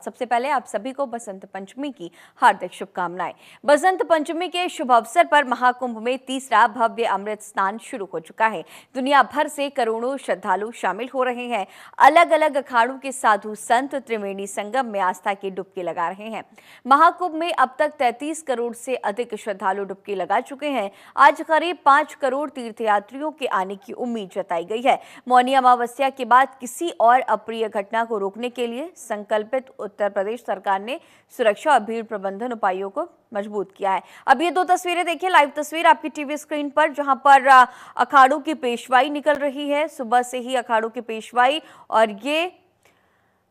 सबसे पहले आप सभी को बसंत पंचमी की हार्दिक शुभकामनाएं। बसंत पंचमी के शुभ अवसर पर महाकुंभ में तीसरा भव्य अमृत स्नान शुरू हो चुका है। दुनिया भर से करोड़ों श्रद्धालु शामिल हो रहे हैं। अलग अलग अखाड़ों के साधु संत त्रिवेणी संगम में आस्था की डुबकी लगा रहे हैं। महाकुंभ में अब तक 33 करोड़ से अधिक श्रद्धालु डुबकी लगा चुके हैं। आज करीब 5 करोड़ तीर्थयात्रियों के आने की उम्मीद जताई गई है। मौनी अमावस्या के बाद किसी और अप्रिय घटना को रोकने के लिए संकल्पित उत्तर प्रदेश सरकार ने सुरक्षा और भीड़ प्रबंधन उपायों को मजबूत किया है। अब ये दो तस्वीरें देखिए, लाइव तस्वीर आपकी टीवी स्क्रीन पर, जहां पर अखाड़ों की पेशवाई निकल रही है। सुबह से ही अखाड़ों की पेशवाई, और ये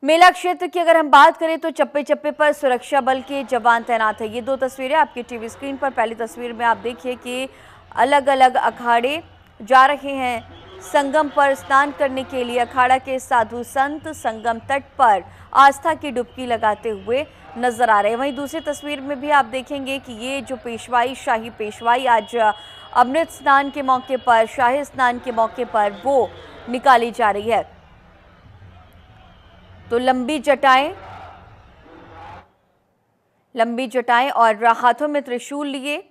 मेला क्षेत्र की अगर हम बात करें तो चप्पे चप्पे पर सुरक्षा बल के जवान तैनात है। ये दो तस्वीरें आपकी टीवी स्क्रीन पर। पहली तस्वीर में आप देखिए कि अलग अलग अखाड़े जा रहे हैं संगम पर स्नान करने के लिए। अखाड़ा के साधु संत संगम तट पर आस्था की डुबकी लगाते हुए नजर आ रहे हैं। वहीं दूसरी तस्वीर में भी आप देखेंगे कि ये जो पेशवाई, शाही पेशवाई आज अमृत स्नान के मौके पर, शाही स्नान के मौके पर वो निकाली जा रही है। तो लंबी जटाएं और हाथों में त्रिशूल लिए,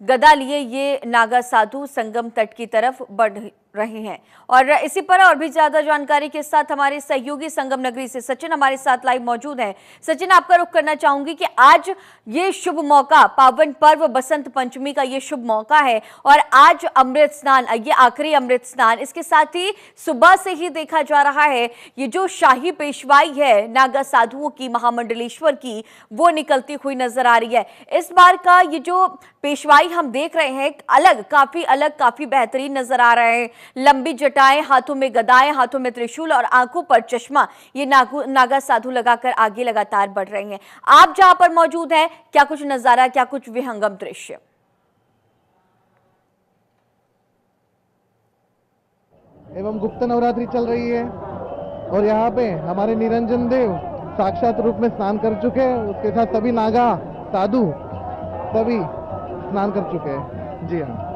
गदा लिए ये नागा साधु संगम तट की तरफ बढ़ रहे हैं। और इसी पर और भी ज्यादा जानकारी के साथ हमारे सहयोगी संगम नगरी से सचिन हमारे साथ लाइव मौजूद हैं। सचिन, आपका रुख करना चाहूंगी कि आज ये शुभ मौका, पावन पर्व बसंत पंचमी का ये शुभ मौका है, और आज अमृत स्नान, ये आखिरी अमृत स्नान, इसके साथ ही सुबह से ही देखा जा रहा है ये जो शाही पेशवाई है नागा साधुओं की, महामंडलेश्वर की, वो निकलती हुई नजर आ रही है। इस बार का ये जो पेशवाई हम देख रहे हैं काफी बेहतरीन नजर आ रहे हैं। लंबी जटाएं, हाथों में गदाएं, हाथों में त्रिशूल और आंखों पर चश्मा, ये नागा साधु लगाकर आगे लगातार बढ़ रहे हैं। आप जहां पर मौजूद हैं, क्या कुछ नजारा, क्या कुछ विहंगम दृश्य? एवं गुप्त नवरात्रि चल रही है और यहाँ पे हमारे निरंजन देव साक्षात रूप में स्नान कर चुके हैं। उसके साथ सभी नागा साधु सभी स्नान कर चुके हैं। जी हाँ,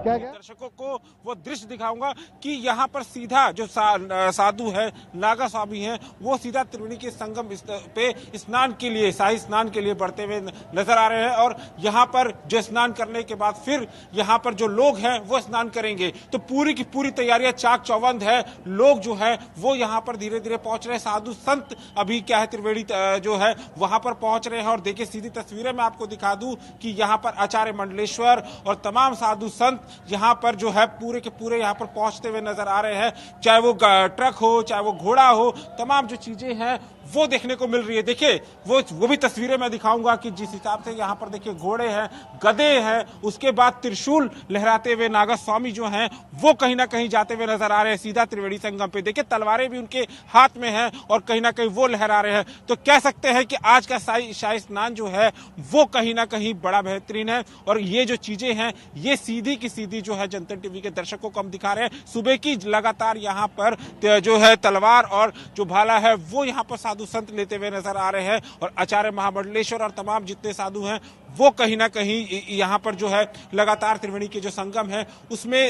दर्शकों को वो दृश्य दिखाऊंगा कि यहाँ पर सीधा जो साधु है, नागा स्वामी है, वो सीधा त्रिवेणी के संगम पे स्नान के लिए, शाही स्नान के लिए बढ़ते हुए नजर आ रहे हैं। और यहाँ पर जो स्नान करने के बाद फिर यहाँ पर जो लोग हैं वो स्नान करेंगे। तो पूरी की पूरी तैयारियां चाक चौबंद है। लोग जो है वो यहाँ पर धीरे धीरे पहुंच रहे हैं। साधु संत अभी क्या है त्रिवेणी जो है वहां पर पहुंच रहे हैं। और देखिए सीधी तस्वीरें मैं आपको दिखा दूं कि यहाँ पर आचार्य मंडलेश्वर और तमाम साधु संत यहाँ पर जो है पूरे के पूरे यहाँ पर पहुंचते हुए नजर आ रहे हैं। चाहे वो ट्रक हो, चाहे वो घोड़ा हो, तमाम जो चीजें हैं वो देखने को मिल रही है। देखिए वो भी तस्वीरें मैं दिखाऊंगा कि जिस हिसाब से यहाँ पर देखिए घोड़े हैं, गधे हैं, उसके बाद त्रिशूल लहराते हुए नागा स्वामी जो हैं वो कहीं ना कहीं जाते हुए नजर आ रहे हैं सीधा त्रिवेणी संगम पे। देखिए तलवारें भी उनके हाथ में हैं और कहीं ना कहीं वो लहरा रहे हैं। तो कह सकते हैं कि आज का शाही स्नान जो है वो कहीं ना कहीं बड़ा बेहतरीन है। और ये जो चीजें हैं ये सीधी की सीधी जो है जनता टीवी के दर्शकों को हम दिखा रहे हैं। सुबह की लगातार यहाँ पर जो है तलवार और जो भाला है वो यहाँ पर साधु संत लेते हुए नजर आ रहे हैं। और आचार्य महामंडलेश्वर और तमाम जितने साधु हैं वो कहीं ना कहीं यहाँ पर जो है लगातार त्रिवेणी के जो संगम है उसमें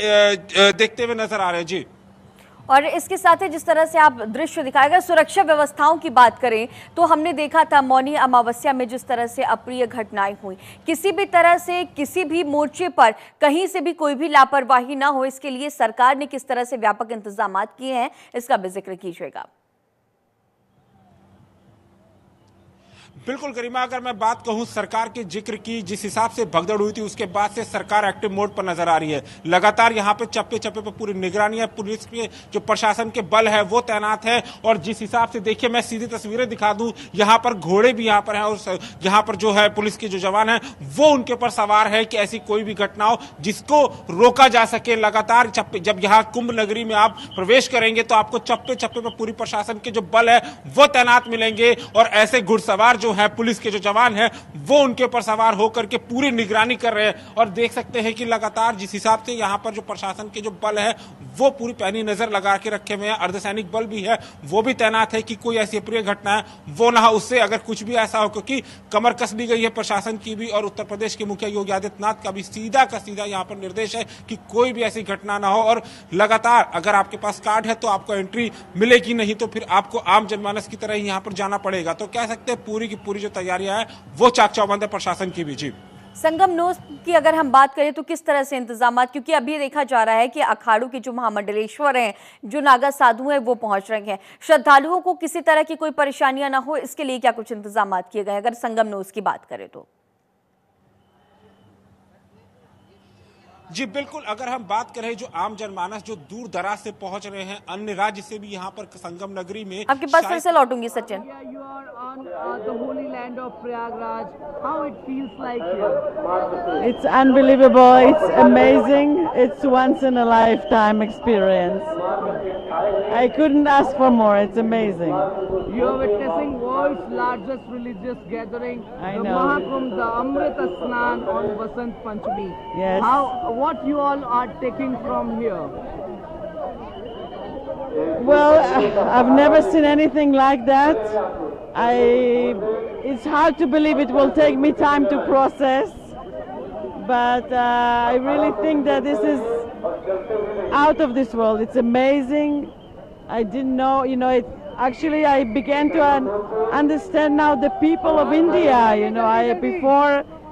देखते हुए नजर आ रहे हैं। जी, और इसके साथ ही जिस तरह से आप दृश्य दिखाएगा, सुरक्षा व्यवस्थाओं की बात करें तो हमने देखा था मौनी अमावस्या में जिस तरह से अप्रिय घटनाएं हुई, किसी भी तरह से किसी भी मोर्चे पर कहीं से भी कोई भी लापरवाही ना हो, इसके लिए सरकार ने किस तरह से व्यापक इंतजाम किए हैं, इसका भी जिक्र कीजिएगा। बिल्कुल गरिमा, अगर मैं बात कहूं सरकार के जिक्र की, जिस हिसाब से भगदड़ हुई थी उसके बाद से सरकार एक्टिव मोड पर नजर आ रही है। लगातार यहाँ पे चप्पे चप्पे पर पूरी निगरानी है, पुलिस के जो प्रशासन के बल है वो तैनात है। और जिस हिसाब से देखिए मैं सीधी तस्वीरें दिखा दूं, यहाँ पर घोड़े भी यहाँ पर हैं और यहाँ पर जो है पुलिस के जो जवान है वो उनके ऊपर सवार है कि ऐसी कोई भी घटना हो जिसको रोका जा सके। लगातार चप्पे, जब यहाँ कुंभ नगरी में आप प्रवेश करेंगे तो आपको चप्पे चप्पे पर पूरी प्रशासन के जो बल है वो तैनात मिलेंगे। और ऐसे घुड़सवार जो है, पुलिस के जो जवान हैं वो उनके ऊपर सवार होकर के पूरी निगरानी कर रहे हैं। और देख सकते हैं कि लगातार जिस हिसाब से यहाँ पर जो प्रशासन के जो बल है वो पूरी पैनी नजर लगा के रखे हुए हैं। अर्धसैनिक बल भी है, वो भी तैनात है कि कोई ऐसी अप्रिय घटना है वो ना हो, उससे अगर कुछ भी ऐसा हो, क्योंकि कमर कस ली गई है प्रशासन की भी और उत्तर प्रदेश के मुखिया योगी आदित्यनाथ का भी सीधा का सीधा यहाँ पर निर्देश है कि कोई भी ऐसी घटना ना हो। और लगातार अगर आपके पास कार्ड है तो आपको एंट्री मिलेगी, नहीं तो फिर आपको आम जनमानस की तरह ही यहाँ पर जाना पड़ेगा। तो कह सकते हैं पूरी की पूरी जो तैयारियां हैं वो चाक चौबंद है प्रशासन की भी। जी, संगम नोस की अगर हम बात करें तो किस तरह से इंतजामात, क्योंकि अभी देखा जा रहा है कि अखाड़ों के जो महामंडलेश्वर हैं, जो नागा साधु हैं, वो पहुंच रहे हैं। श्रद्धालुओं को किसी तरह की कोई परेशानियां ना हो, इसके लिए क्या कुछ इंतजामात किए गए अगर संगम नोस की बात करें तो? जी बिल्कुल, अगर हम बात करें जो आम जनमानस जो दूर दराज से पहुंच रहे हैं, अन्य राज्य से भी यहाँ पर संगम नगरी में, आपके पास फिर से लौटूंगी Sachin. You are on the holy land of Prayagraj. How it feels like here? It's unbelievable. It's amazing. It's once in a lifetime experience. I couldn't ask for more. It's amazing. You are witnessing world's largest religious gathering, I the know. Mahakumbh, the Amrita Snan on Vasant Panchami. Yes. What you all are taking from here? Well, I've never seen anything like that. It's hard to believe. It will take me time to process. But I really think that this is out of this world. It's amazing. I didn't know, actually I began to understand now the people of India.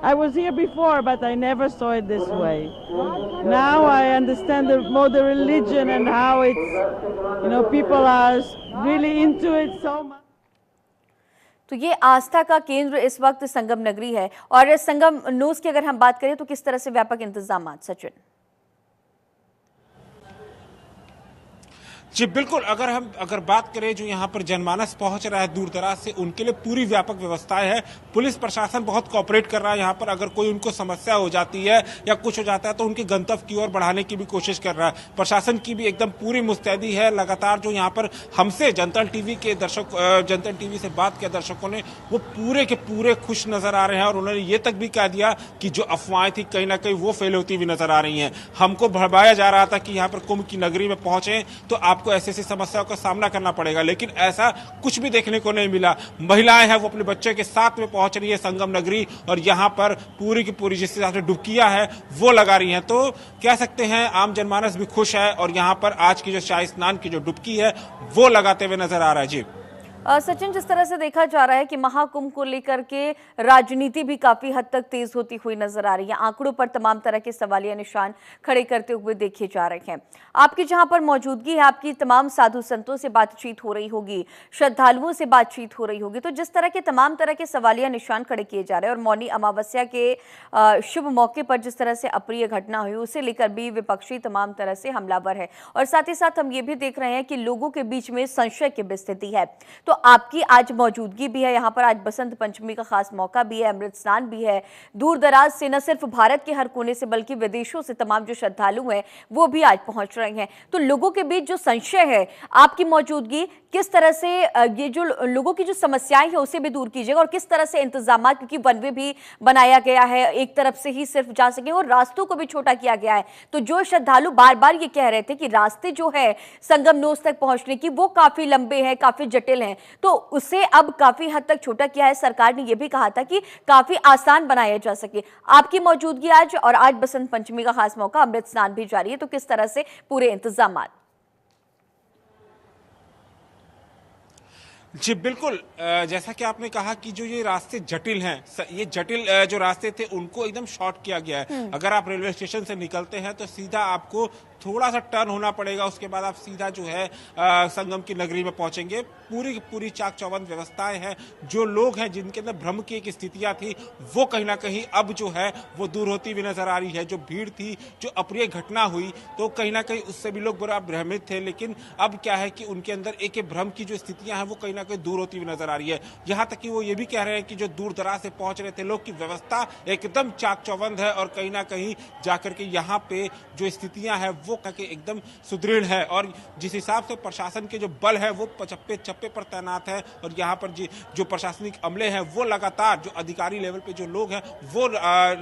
I was here before, but I never saw it this way. Now I understand more the religion and how it's, people are really into it so much. तो ये आस्था का केंद्र इस वक्त संगम नगरी है। और संगम nose की अगर हम बात करें तो किस तरह से व्यापक इंतजामात सचिन? जी बिल्कुल, अगर बात करें जो यहाँ पर जनमानस पहुंच रहा है दूर दराज से, उनके लिए पूरी व्यापक व्यवस्थाएं है। पुलिस प्रशासन बहुत कोऑपरेट कर रहा है यहाँ पर। अगर कोई उनको समस्या हो जाती है या कुछ हो जाता है तो उनके गंतव्य की ओर बढ़ाने की भी कोशिश कर रहा है। प्रशासन की भी एकदम पूरी मुस्तैदी है। लगातार जो यहाँ पर हमसे जनता टीवी से बात किया दर्शकों ने, वो पूरे के पूरे खुश नजर आ रहे हैं और उन्होंने ये तक भी कह दिया कि जो अफवाहें थी कहीं ना कहीं वो फेल होती हुई नजर आ रही हैं। हमको भड़काया जा रहा था कि यहाँ पर कुंभ की नगरी में पहुंचे तो आपको ऐसी समस्याओं का सामना करना पड़ेगा, लेकिन ऐसा कुछ भी देखने को नहीं मिला। महिलाएं हैं वो अपने बच्चे के साथ में पहुंच रही है संगम नगरी और यहाँ पर पूरी की पूरी जिस हिसाब से डुबकियां है वो लगा रही हैं। तो कह सकते हैं आम जनमानस भी खुश है और यहाँ पर आज की जो शाही स्नान की जो डुबकी है वो लगाते हुए नजर आ रहा है। जी सचिन, जिस तरह से देखा जा रहा है कि महाकुंभ को लेकर के राजनीति भी काफी हद तक तेज होती हुई नजर आ रही है। आंकड़ों पर तमाम तरह के सवालिया निशान खड़े करते हुए देखे जा रहे हैं। आपकी जहां पर मौजूदगी है, आपकी तमाम साधु संतों से बातचीत हो रही होगी, श्रद्धालुओं से बातचीत हो रही होगी। तो जिस तरह के तमाम तरह के सवालिया निशान खड़े किए जा रहे हैं और मौनी अमावस्या के शुभ मौके पर जिस तरह से अप्रिय घटना हुई, उसे लेकर भी विपक्षी तमाम तरह से हमलावर है। और साथ ही साथ हम ये भी देख रहे हैं कि लोगों के बीच में संशय की भी स्थिति है। तो आपकी आज मौजूदगी भी है यहाँ पर। आज बसंत पंचमी का खास मौका भी है, अमृत स्नान भी है। दूर दराज से न सिर्फ भारत के हर कोने से बल्कि विदेशों से तमाम जो श्रद्धालु हैं वो भी आज पहुंच रहे हैं। तो लोगों के बीच जो संशय है, आपकी मौजूदगी किस तरह से ये जो लोगों की जो समस्याएं हैं उसे भी दूर कीजिएगा और किस तरह से इंतजाम, क्योंकि वन वे भी बनाया गया है, एक तरफ से ही सिर्फ जा सके और रास्तों को भी छोटा किया गया है। तो जो श्रद्धालु बार बार ये कह रहे थे कि रास्ते जो है संगम नोस तक पहुंचने की वो काफी लंबे हैं, काफी जटिल हैं, तो उसे अब काफी हद तक छोटा किया है। सरकार ने यह भी कहा था कि काफी आसान बनाया जा सके। आपकी मौजूदगी आज और आज बसंत पंचमी का खास मौका, अमृत स्नान भी जारी है, तो किस तरह से पूरे इंतजाम? जी बिल्कुल, जैसा कि आपने कहा कि जो ये रास्ते जटिल हैं, ये जटिल जो रास्ते थे उनको एकदम शॉर्ट किया गया है। अगर आप रेलवे स्टेशन से निकलते हैं तो सीधा आपको थोड़ा सा टर्न होना पड़ेगा, उसके बाद आप सीधा जो है संगम की नगरी में पहुंचेंगे। पूरी की पूरी चाक चौबंद व्यवस्थाएं हैं। जो लोग हैं जिनके अंदर भ्रम की एक स्थितियां थी वो कहीं ना कहीं अब जो है वो दूर होती हुई नजर आ रही है। जो भीड़ थी, जो अप्रिय घटना हुई, तो कहीं ना कहीं उससे भी लोग बड़ा भ्रमित थे, लेकिन अब क्या है कि उनके अंदर एक भ्रम की जो स्थितियां हैं वो कहीं ना कहीं दूर होती हुई नजर आ रही है। यहाँ तक कि वो ये भी कह रहे हैं कि जो दूर दराज से पहुंच रहे थे लोग की व्यवस्था एकदम चाक चौबंद है और कहीं ना कहीं जाकर के यहाँ पे जो स्थितियां हैं वो वो कि एकदम सुदृढ़ है। और जिस हिसाब से प्रशासन के जो बल है वो चप्पे चप्पे पर तैनात है, और यहाँ पर जो प्रशासनिक अमले हैं वो लगातार, जो अधिकारी लेवल पे जो लोग हैं वो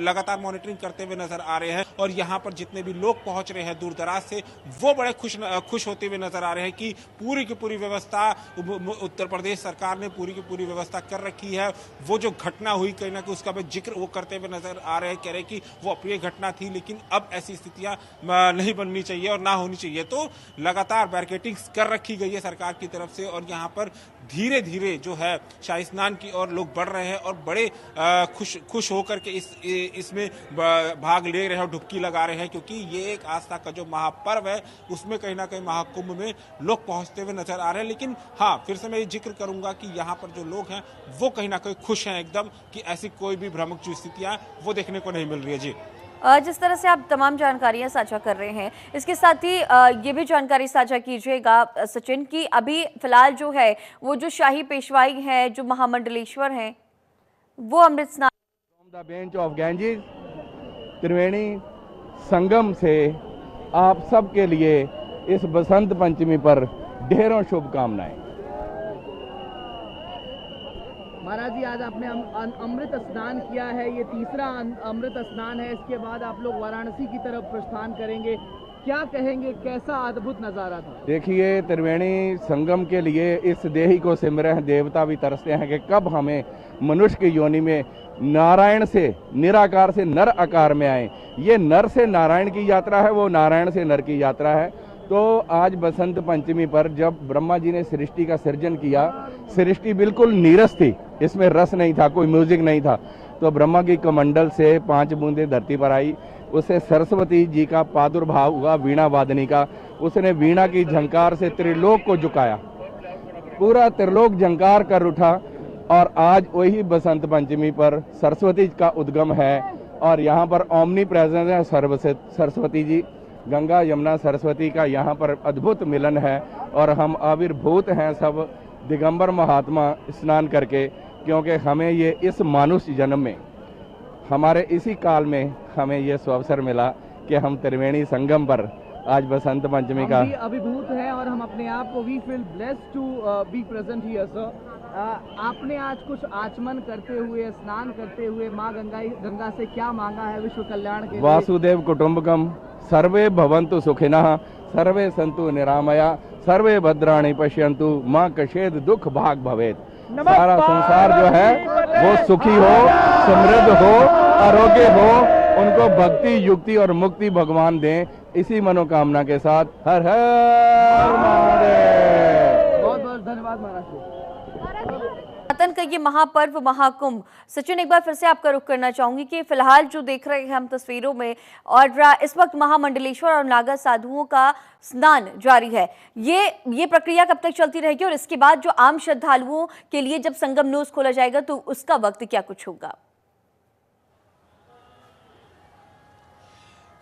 लगातार मॉनिटरिंग करते हुए नजर आ रहे हैं। और यहाँ पर जितने भी लोग पहुंच रहे हैं दूर दराज से, वो बड़े खुश होते हुए नजर आ रहे हैं कि पूरी की पूरी व्यवस्था उत्तर प्रदेश सरकार ने पूरी की पूरी व्यवस्था कर रखी है। वो जो घटना हुई कहीं ना कहीं उसका भी जिक्र वो करते हुए नजर आ रहे हैं, कह रहे हैं कि वो अप्रिय घटना थी, लेकिन अब ऐसी स्थितियां नहीं बननी चाहिए और ना होनी चाहिए। तो लगातार बैरिकेडिंग कर रखी गई है सरकार की तरफ से, और यहाँ पर धीरे धीरे जो है शाही स्नान की ओर लोग बढ़ रहे हैं और बड़े खुश होकर के इसमें भाग ले रहे हैं और डुबकी लगा रहे हैं, क्योंकि ये एक आस्था का जो महापर्व है उसमें कहीं ना कहीं महाकुंभ में लोग पहुंचते हुए नजर आ रहे हैं। लेकिन हाँ, फिर से मैं ये जिक्र करूंगा कि यहाँ पर जो लोग हैं वो कहीं ना कहीं खुश हैं एकदम, कि ऐसी कोई भी भ्रामक जो स्थितियां वो देखने को नहीं मिल रही है। जी, जिस तरह से आप तमाम जानकारियां साझा कर रहे हैं, इसके साथ ही ये भी जानकारी साझा कीजिएगा सचिन कि अभी फिलहाल जो है वो जो शाही पेशवाई है, जो महामंडलेश्वर हैं, वो अमृत स्नान the bench of Ganges Triveni Sangam से आप सबके लिए इस बसंत पंचमी पर ढेरों शुभकामनाएं। महाराज जी, आज आपने अमृत स्नान किया है, ये तीसरा अमृत स्नान है, इसके बाद आप लोग वाराणसी की तरफ प्रस्थान करेंगे, क्या कहेंगे, कैसा अद्भुत नज़ारा था? देखिए, त्रिवेणी संगम के लिए इस देही को सिमरे हैं देवता भी तरसते हैं कि कब हमें मनुष्य की योनि में नारायण से, निराकार से नर आकार में आए। ये नर से नारायण की यात्रा है, वो नारायण से नर की यात्रा है। तो आज बसंत पंचमी पर जब ब्रह्मा जी ने सृष्टि का सृजन किया, सृष्टि बिल्कुल नीरस थी, इसमें रस नहीं था, कोई म्यूजिक नहीं था। तो ब्रह्मा की कमंडल से 5 बूंदें धरती पर आई, उससे सरस्वती जी का प्रादुर्भाव हुआ, वीणा वादनी का। उसने वीणा की झंकार से त्रिलोक को झुकाया, पूरा त्रिलोक झंकार कर उठा। और आज वही बसंत पंचमी पर सरस्वती का उद्गम है, और यहाँ पर ओमनी प्रेजेंस है सरस्वती जी, गंगा यमुना सरस्वती का यहाँ पर अद्भुत मिलन है। और हम आविर्भूत हैं सब दिगंबर महात्मा स्नान करके, क्योंकि हमें ये इस मानुष जन्म में, हमारे इसी काल में हमें ये सुअवसर मिला कि हम त्रिवेणी संगम पर आज बसंत पंचमी का अभिभूत है, और हम अपने आप को we feel blessed to be present here sir. आपने आज कुछ आचमन करते हुए, स्नान करते हुए माँ गंगा से क्या मांगा है विश्व कल्याण के लिए? वासुदेव कुटुंबकम सर्वे भवन्तु सुखिनः सर्वे सन्तु निरामया सर्वे भद्राणि पश्यन्तु माँ कशेद दुख भाग भवेत। सारा संसार जो है वो सुखी हो, समृद्ध हो, आरोग्य हो, उनको भक्ति, युक्ति और मुक्ति भगवान दें, इसी मनोकामना के साथ हर हर महादेव। बहुत बहुत धन्यवाद महाराज। सनातन का ये महापर्व महाकुंभ, सचिन एक बार फिर से आपका रुख करना चाहूंगी कि फिलहाल जो देख रहे हैं हम तस्वीरों में, और इस वक्त महामंडलेश्वर और नागा साधुओं का स्नान जारी है, ये प्रक्रिया कब तक चलती रहेगी, और इसके बाद जो आम श्रद्धालुओं के लिए जब संगम न्यूज खोला जाएगा तो उसका वक्त क्या कुछ होगा?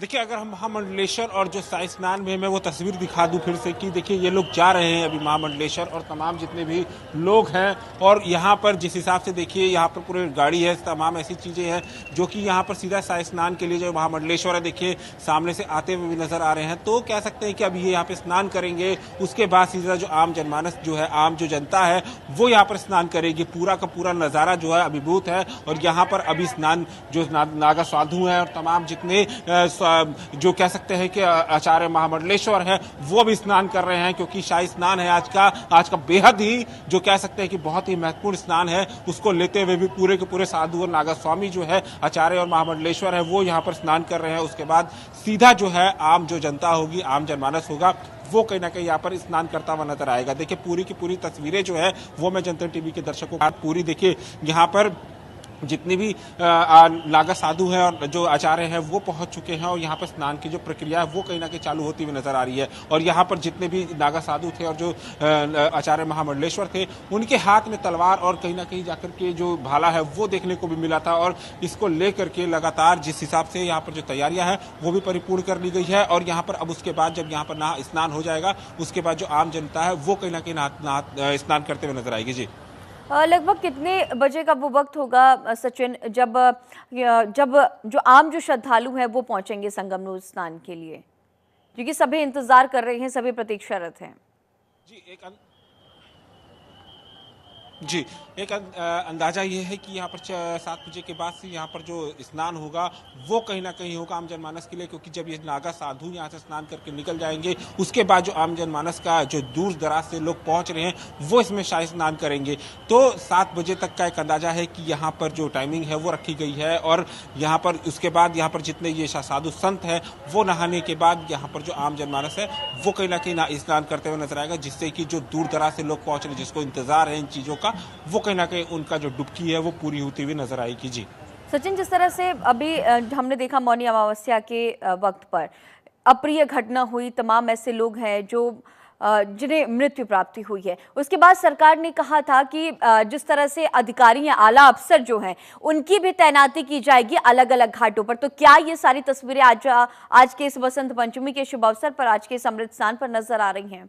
देखिए, अगर हम महामंडलेश्वर और जो शाही स्नान में मैं वो तस्वीर दिखा दूं फिर से कि देखिए ये लोग जा रहे हैं अभी महामंडलेश्वर, और तमाम जितने भी लोग हैं, और यहाँ पर जिस हिसाब से देखिए यहाँ पर पूरी गाड़ी है, तमाम ऐसी चीज़ें हैं जो कि यहाँ पर सीधा शाही स्नान के लिए जो महामंडलेश्वर है देखिए सामने से आते हुए भी नजर आ रहे हैं। तो कह सकते हैं कि अभी ये यहाँ पे स्नान करेंगे, उसके बाद सीधा जो आम जनमानस जो है, आम जो जनता है वो यहाँ पर स्नान करेगी। पूरा का पूरा नज़ारा जो है अभिभूत है, और यहाँ पर अभी स्नान जो नागा साधु हैं और तमाम जितने जो कह सकते हैं कि आचार्य महामंडलेश्वर है वो भी स्नान कर रहे हैं, क्योंकि शाही स्नान है आज का बेहद ही जो कह सकते हैं कि बहुत ही महत्वपूर्ण स्नान है। उसको लेते हुए भी पूरे के पूरे साधु और नागा स्वामी जो है, आचार्य और महामंडलेश्वर है, वो यहाँ पर स्नान कर रहे हैं। उसके बाद सीधा जो है आम जो जनता होगी, आम जनमानस होगा, वो कहीं ना कहीं यहाँ पर स्नान करता हुआ नजर आएगा। देखिए पूरी की पूरी तस्वीरें जो है वो मैं जनता टीवी के दर्शकों को पूरी देखिए यहाँ पर जितनी भी नागा साधु हैं और जो आचार्य हैं वो पहुंच चुके हैं, और यहाँ पर स्नान की जो प्रक्रिया है वो कहीं ना कहीं चालू होती हुई नजर आ रही है। और यहाँ पर जितने भी नागा साधु थे और जो आचार्य महामंडलेश्वर थे, उनके हाथ में तलवार और कहीं ना कहीं जाकर के जो भाला है वो देखने को भी मिला था, और इसको लेकर के लगातार जिस हिसाब से यहाँ पर जो तैयारियां हैं वो भी परिपूर्ण कर ली गई है। और यहाँ पर अब उसके बाद जब यहाँ पर स्नान हो जाएगा, उसके बाद जो आम जनता है वो कहीं ना कहीं स्नान करते हुए नजर आएगी। जी, लगभग कितने बजे का वो वक्त होगा सचिन, जब जो आम जो श्रद्धालु हैं वो पहुंचेंगे संगम स्नान के लिए? क्योंकि सभी इंतजार कर रहे हैं, सभी प्रतीक्षारत हैं। जी एक अंदाजा ये है कि यहाँ पर 7 बजे के बाद से यहाँ पर जो स्नान होगा वो कहीं ना कहीं होगा आम जनमानस के लिए, क्योंकि जब ये नागा साधु यहाँ से स्नान करके निकल जाएंगे उसके बाद जो आम जनमानस का जो दूर दराज से लोग पहुँच रहे हैं वो इसमें शाही स्नान करेंगे। तो 7 बजे तक का एक अंदाजा है कि यहाँ पर जो टाइमिंग है वो रखी गई है, और यहाँ पर उसके बाद यहाँ पर जितने ये साधु संत हैं वो नहाने के बाद यहाँ पर जो आम जनमानस है वो कहीं ना कहीं स्नान करते हुए नजर आएगा, जिससे कि जो दूर दराज से लोग पहुँच रहे हैं जिसको इंतजार है इन चीज़ों का, वो कहीं ना कहीं उनका जो डुबकी है वो पूरी होती हुई नजर आएगी। जी सचिन, जिस तरह से अभी हमने देखा मौनी अमावस्या के वक्त पर अप्रिय घटना हुई, तमाम ऐसे लोग हैं जो जिन्हें मृत्यु प्राप्ति हुई है, उसके बाद सरकार ने कहा था कि जिस तरह से अधिकारी या आला अफसर जो हैं उनकी भी तैनाती की जाएगी अलग अलग घाटों पर। तो क्या ये सारी तस्वीरें आज के इस बसंत पंचमी के शुभ अवसर पर, आज के इस अमृत स्नान पर नजर आ रही हैं?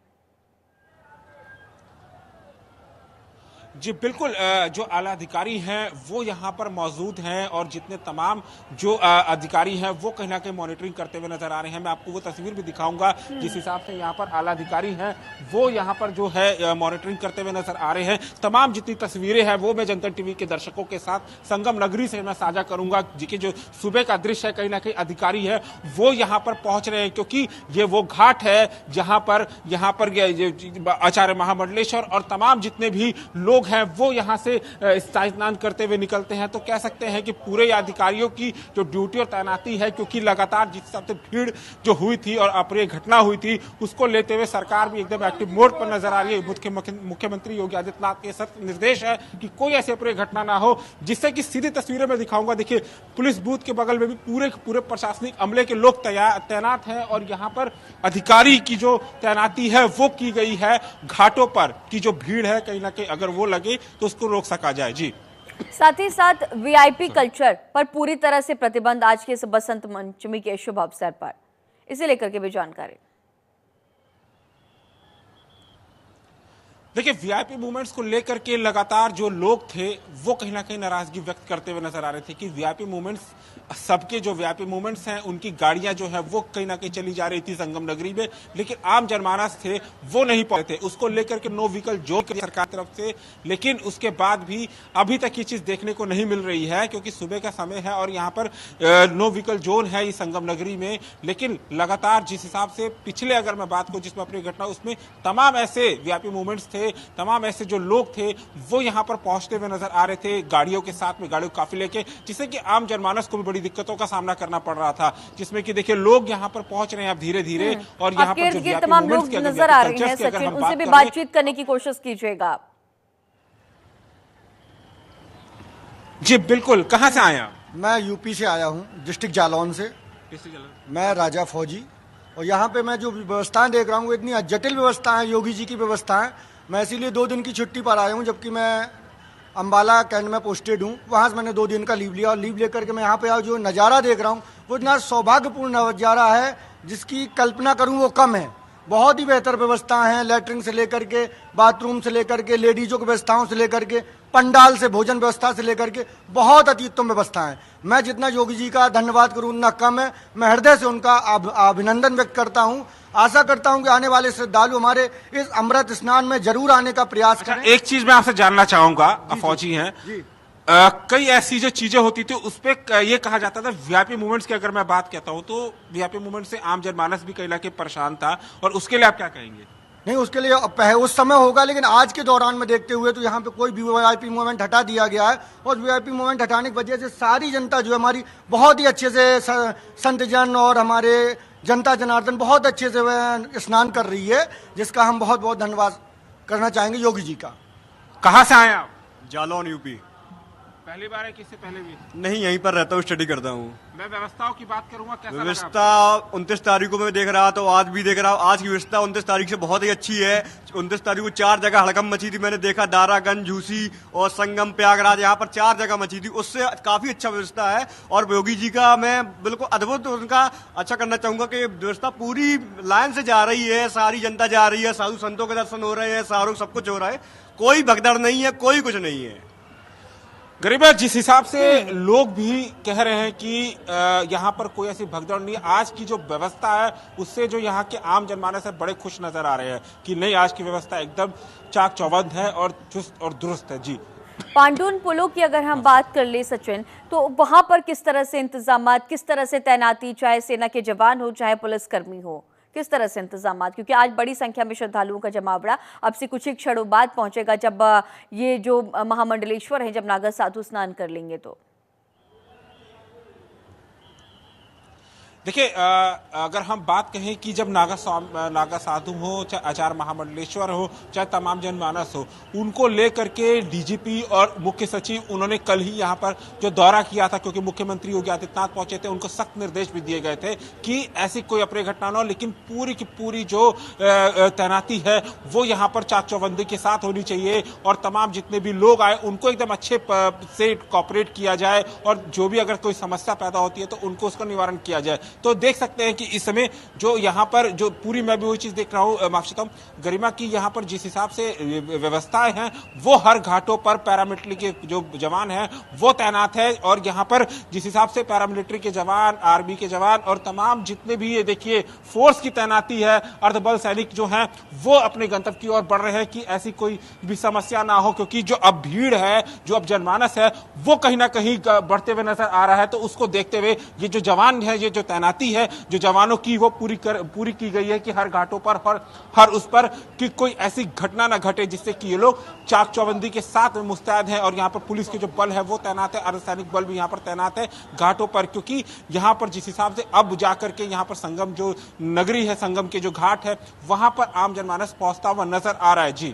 जी बिल्कुल, जो आला अधिकारी हैं वो यहाँ पर मौजूद हैं, और जितने तमाम जो अधिकारी हैं वो कहीं ना कहीं मॉनिटरिंग करते हुए नजर आ रहे हैं। मैं आपको वो तस्वीर भी दिखाऊंगा जिस हिसाब से यहाँ पर आला अधिकारी हैं वो यहाँ पर जो है मॉनिटरिंग करते हुए नजर आ रहे हैं। तमाम जितनी तस्वीरें हैं वो मैं जनता टीवी के दर्शकों के साथ संगम नगरी से मैं साझा करूंगा, जी जो सुबह का दृश्य है, कहीं ना कहीं अधिकारी है वो यहाँ पर पहुंच रहे हैं, क्योंकि ये वो घाट है जहाँ पर आचार्य महामंडलेश्वर और तमाम जितने भी लोग हैं वो यहां से स्नान करते हुए निकलते हैं। तो कह सकते हैं कि पूरे अधिकारियों की जो ड्यूटी और तैनाती है, क्योंकि लगातार जिस हिसाब से भीड़ जो हुई थी और अप्रिय घटना हुई थी उसको लेते हुए सरकार भी एकदम एक्टिव मोड पर नजर आ रही है। मुख्यमंत्री योगी आदित्यनाथ के सख्त निर्देश है कि कोई ऐसी अप्रिय घटना ना हो, जिससे कि सीधी तस्वीरें में दिखाऊंगा। देखिए पुलिस बूथ के बगल में भी पूरे प्रशासनिक अमले के लोग तैनात हैं, और यहाँ पर अधिकारी की जो तैनाती है वो की गई है घाटों पर, की जो भीड़ है कहीं ना कहीं अगर वो लगे तो उसको रोक सका जाए। जी साथ ही साथ वीआईपी कल्चर पर पूरी तरह से प्रतिबंध आज के इस बसंत पंचमी के शुभ अवसर पर, इसे लेकर के भी जानकारी। देखिए वीआईपी मूवमेंट्स को लेकर के लगातार जो लोग थे वो कहीं ना कहीं नाराजगी व्यक्त करते हुए नजर आ रहे थे कि वीआईपी मूवमेंट्स, सबके जो वीआईपी मूवमेंट्स हैं उनकी गाड़ियां जो है वो कहीं ना कहीं चली जा रही थी संगम नगरी में, लेकिन आम जनमानस थे वो नहीं पहुंचे थे। उसको लेकर के नो व्हीकल जोन सरकार की तरफ से, लेकिन उसके बाद भी अभी तक ये चीज देखने को नहीं मिल रही है, क्योंकि सुबह का समय है और यहाँ पर नो व्हीकल जोन है इस संगम नगरी में। लेकिन लगातार जिस हिसाब से पिछले अगर मैं बात करूं जिसमें अपनी घटना, उसमें तमाम ऐसे वीआईपी मूवमेंट्स थे, तमाम ऐसे जो लोग थे वो यहां पर पहुंचते हुए नजर आ रहे थे गाड़ियों के साथ में, गाड़ियों के काफिले के, जिससे कि आम जनमानस को भी बड़ी दिक्कतों का सामना करना पड़ रहा था। जिसमें कि देखिए लोग यहां पर पहुंच रहे हैं अब धीरे धीरे, और यहां पर जो तमाम लोग नजर आ रहे हैं। सचिन, उनसे भी बातचीत करने की कोशिश कीजिएगा। जी बिल्कुल, कहां से आए आप? मैं यूपी से आया हूं, डिस्ट्रिक्ट जालौन से। मैं राजा फौजी, और यहाँ पे मैं जो व्यवस्थाएं देख रहा हूँ वो इतनी जटिल व्यवस्थाएं, योगी जी की व्यवस्थाएं। मैं इसीलिए 2 दिन की छुट्टी पर आया हूँ, जबकि मैं अंबाला कैंट में पोस्टेड हूँ। वहाँ से मैंने 2 दिन का लीव लिया, और लीव लेकर के मैं यहाँ पे आया। जो नज़ारा देख रहा हूँ वो इतना सौभाग्यपूर्ण नज़ारा है जिसकी कल्पना करूँ वो कम है। बहुत ही बेहतर व्यवस्थाएं हैं, लैट्रिन से लेकर के, बाथरूम से लेकर के, लेडीजों की व्यवस्थाओं से लेकर के, पंडाल से, भोजन व्यवस्था से लेकर के बहुत अति उत्तम व्यवस्था है। मैं जितना योगी जी का धन्यवाद करूं उतना कम है। मैं हृदय से उनका अभिनंदन व्यक्त करता हूं। आशा करता हूं कि आने वाले श्रद्धालु हमारे इस अमृत स्नान में जरूर आने का प्रयास करें। एक चीज मैं आपसे जानना चाहूंगा, फौजी हैं, कई ऐसी जो चीजें होती थी उस पर ये कहा जाता था वीआईपी मूवमेंट्स की अगर मैं बात कहता हूं तो वीआईपी मूवमेंट से आम जनमानस भी कहीं ना कहीं परेशान था, और उसके लिए आप क्या कहेंगे? नहीं, उसके लिए उस समय होगा, लेकिन आज के दौरान में देखते हुए तो यहाँ पे कोई भी वीआईपी मूवमेंट हटा दिया गया है, और वीआईपी मूवमेंट हटाने की वजह से सारी जनता जो है हमारी बहुत ही अच्छे से, संत जन और हमारे जनता जनार्दन बहुत अच्छे से स्नान कर रही है, जिसका हम बहुत बहुत धन्यवाद करना चाहेंगे योगी जी का। कहाँ से आए आप? जालौन यूपी। पहली बार है, किससे पहले भी? नहीं, यहीं पर रहता हूँ, स्टडी करता हूँ। मैं व्यवस्थाओं की बात करूंगा, कैसा व्यवस्था 29 तारीख को मैं देख रहा तो आज भी देख रहा हूँ। आज की व्यवस्था 29 तारीख से बहुत ही अच्छी है। 29 तारीख को 4 जगह हड़कंप मची थी, मैंने देखा, दारागंज, झूसी और संगम, प्रयागराज, यहाँ पर 4 जगह मची थी। उससे काफी अच्छा व्यवस्था है, और योगी जी का मैं बिल्कुल अद्भुत उनका अच्छा करना चाहूंगा कि व्यवस्था पूरी लाइन से जा रही है, सारी जनता जा रही है, साधु संतों के दर्शन हो रहे हैं, सारों सब कुछ हो रहा है, कोई भगदड़ नहीं है, कोई कुछ नहीं है। गरीबा, जिस हिसाब से लोग भी कह रहे हैं कि यहाँ पर कोई ऐसी भगदड़ नहीं है, आज की जो व्यवस्था है उससे जो यहाँ के आम जनमानस है बड़े खुश नजर आ रहे हैं कि नहीं, आज की व्यवस्था एकदम चाक चौबंद है और चुस्त और दुरुस्त है। जी, पांडुन पुलों की अगर हम बात कर ले सचिन, तो वहां पर किस तरह से इंतजामात, किस तरह से तैनाती, चाहे सेना के जवान हो चाहे पुलिसकर्मी हो, किस तरह से इंतजामात? क्योंकि आज बड़ी संख्या में श्रद्धालुओं का जमावड़ा अब से कुछ ही क्षणों बाद पहुंचेगा, जब ये जो महामंडलेश्वर है, जब नागा साधु स्नान कर लेंगे। तो देखिए, अगर हम बात कहें कि जब नागा साधु हो, चाहे आचार्य महामंडलेश्वर हो, चाहे तमाम जनमानस हो, उनको लेकर के डीजीपी और मुख्य सचिव उन्होंने कल ही यहाँ पर जो दौरा किया था, क्योंकि मुख्यमंत्री योगी आदित्यनाथ पहुंचे थे, उनको सख्त निर्देश भी दिए गए थे कि ऐसी कोई अप्रिय घटना न हो, लेकिन पूरी की पूरी जो तैनाती है वो यहाँ पर चाक चौबंदी के साथ होनी चाहिए और तमाम जितने भी लोग आए उनको एकदम अच्छे से कॉपरेट किया जाए और जो भी अगर कोई समस्या पैदा होती है तो उनको उसका निवारण किया जाए। तो देख सकते हैं कि इस समय जो यहाँ पर जो पूरी, मैं भी वही चीज देख रहा हूँ माफिकम गरिमा, की यहाँ पर जिस हिसाब से व्यवस्थाएं हैं वो हर घाटों पर पैरामिलिट्री के जो जवान हैं वो तैनात है और यहाँ पर जिस हिसाब से पैरामिलिट्री के जवान, आर्मी के जवान और तमाम जितने भी ये देखिए फोर्स की तैनाती है, अर्धबल सैनिक जो हैं वो अपने गंतव्य की ओर बढ़ रहे हैं कि ऐसी कोई भी समस्या ना हो, क्योंकि जो अब भीड़ है, जो अब जनमानस है वो कहीं ना कहीं बढ़ते हुए नजर आ रहा है। तो उसको देखते हुए ये जो जवान है, ये जो तैनाती है जो जवानों की, वो पूरी की गई है कि हर घाटों पर हर उस पर कि कोई ऐसी घटना ना घटे जिससे कि ये लोग चाक चौबंदी के साथ मुस्तैद हैं। और यहाँ पर पुलिस के जो बल है वो तैनात है, अर्धसैनिक बल भी यहाँ पर तैनात है घाटों पर, क्योंकि यहाँ पर जिस हिसाब से अब जाकर के यहाँ पर संगम जो नगरी है, संगम के जो घाट है, वहां पर आम जनमानस पहुंचता हुआ नजर आ रहा है। जी।